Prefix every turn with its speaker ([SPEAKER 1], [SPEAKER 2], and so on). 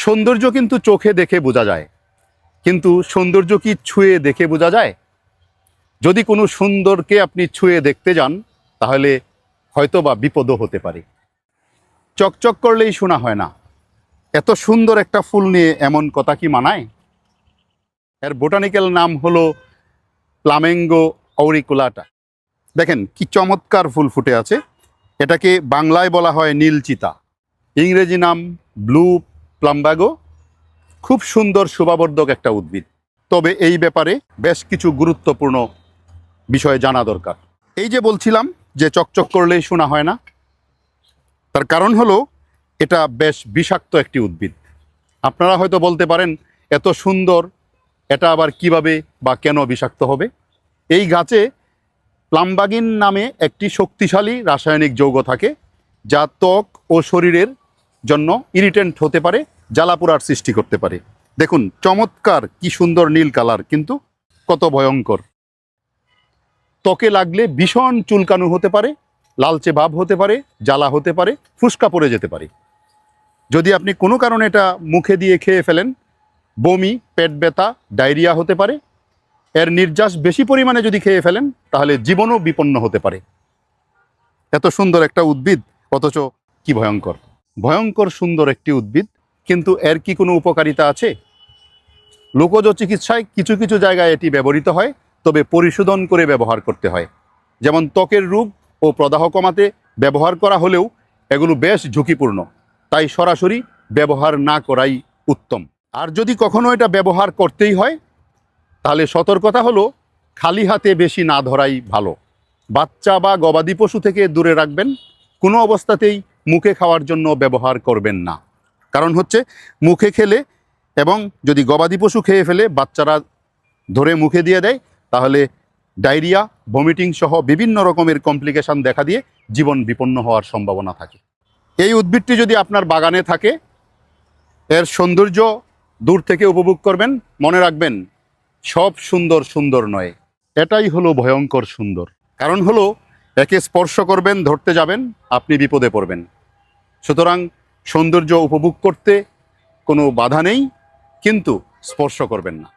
[SPEAKER 1] সৌন্দর্য কিন্তু চোখে দেখে বোঝা যায়, কিন্তু সৌন্দর্য কি ছুঁয়ে দেখে বোঝা যায়? যদি কোনো সুন্দরকে আপনি ছুঁয়ে দেখতে যান তাহলে হয়তোবা বিপদও হতে পারে। চকচক করলেই শোনা হয় না, এত সুন্দর একটা ফুল নিয়ে এমন কথা কি মানায়? এর বোটানিক্যাল নাম হলো ফ্লামেঙ্গো অরিকুলাটা। দেখেন কি চমৎকার ফুল ফুটে আছে। এটাকে বাংলায় বলা হয় নীলচিতা, ইংরেজি নাম ব্লু প্লাম্বাগো। খুব সুন্দর শোভাবর্ধক একটা উদ্ভিদ। তবে এই ব্যাপারে বেশ কিছু গুরুত্বপূর্ণ বিষয় জানা দরকার। এই যে বলছিলাম যে চকচক করলেই শোনা হয় না, তার কারণ হলো এটা বেশ বিষাক্ত একটি উদ্ভিদ। আপনারা হয়তো বলতে পারেন এত সুন্দর, এটা আবার কিভাবে বা কেন বিষাক্ত হবে? এই গাছে প্লাম্বাগিন নামে একটি শক্তিশালী রাসায়নিক যৌগ থাকে, যা ত্বক ও শরীরের জন্য ইরিটেন্ট হতে পারে, জ্বালাপোড়ার সৃষ্টি করতে পারে। দেখুন চমৎকার কি সুন্দর নীল কালার, কিন্তু কত ভয়ঙ্কর। ত্বকে লাগলে ভীষণ চুলকানো হতে পারে, লালচে ভাব হতে পারে, জ্বালা হতে পারে, ফুসকা পড়ে যেতে পারে। যদি আপনি কোনো কারণে এটা মুখে দিয়ে খেয়ে ফেলেন, বমি, পেট ব্যথা, ডায়রিয়া হতে পারে। এর নির্যাস বেশি পরিমাণে যদি খেয়ে ফেলেন তাহলে জীবনও বিপন্ন হতে পারে। এত সুন্দর একটা উদ্ভিদ, অথচ কি ভয়ঙ্কর। ভয়ঙ্কর সুন্দর একটি উদ্ভিদ, কিন্তু এর কি কোনো উপকারিতা আছে? লোকজ চিকিৎসায় কিছু কিছু জায়গায় এটি ব্যবহৃত হয়, তবে পরিশোধন করে ব্যবহার করতে হয়। যেমন ত্বকের রোগ ও প্রদাহ কমাতে ব্যবহার করা হলেও এগুলো বেশ ঝুঁকিপূর্ণ, তাই সরাসরি ব্যবহার না করাই উত্তম। আর যদি কখনো এটা ব্যবহার করতেই হয় তাহলে সতর্কতা হলো খালি হাতে বেশি না ধরাই ভালো। বাচ্চা বা গবাদি পশু থেকে দূরে রাখবেন। কোনো অবস্থাতেই মুখে খাওয়ার জন্য ব্যবহার করবেন না। কারণ হচ্ছে মুখে খেলে এবং যদি গবাদি পশু খেয়ে ফেলে, বাচ্চারা ধরে মুখে দিয়ে দেয়, তাহলে ডায়রিয়া, ভমিটিং সহ বিভিন্ন রকমের কমপ্লিকেশন দেখা দিয়ে জীবন বিপন্ন হওয়ার সম্ভাবনা থাকে। এই উদ্ভিদটি যদি আপনার বাগানে থাকে, এর সৌন্দর্য দূর থেকে উপভোগ করবেন। মনে রাখবেন, সব সুন্দর সুন্দর নয়, এটাই হলো ভয়ঙ্কর সুন্দর। কারণ হলো একে স্পর্শ করবেন, ধরতে যাবেন, আপনি বিপদে পড়বেন। সুতরাং সৌন্দর্য উপভোগ করতে কোনো বাধা নেই, কিন্তু স্পর্শ করবেন না।